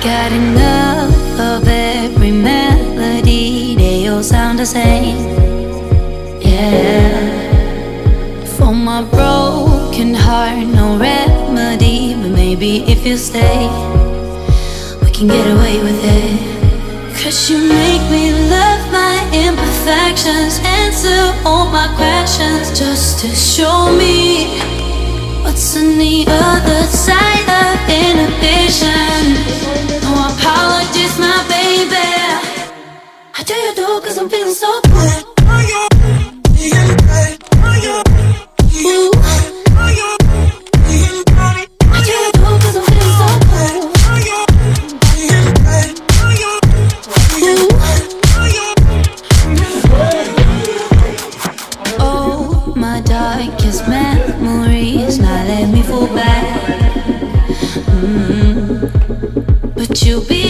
Got enough of every melody, they all sound the same. Yeah. For my broken heart, no remedy, but maybe if you stay, we can get away with it. 'Cause you make me love my imperfections, answer all my questions, just to show me what's on the other side of inhibition. No apologies, my baby. How do you do? 'Cause I'm feeling so good. Ooh. How do you do? 'Cause I'm feeling so good. Ooh. Oh, my darkest memories, now let me fall back. But you'll be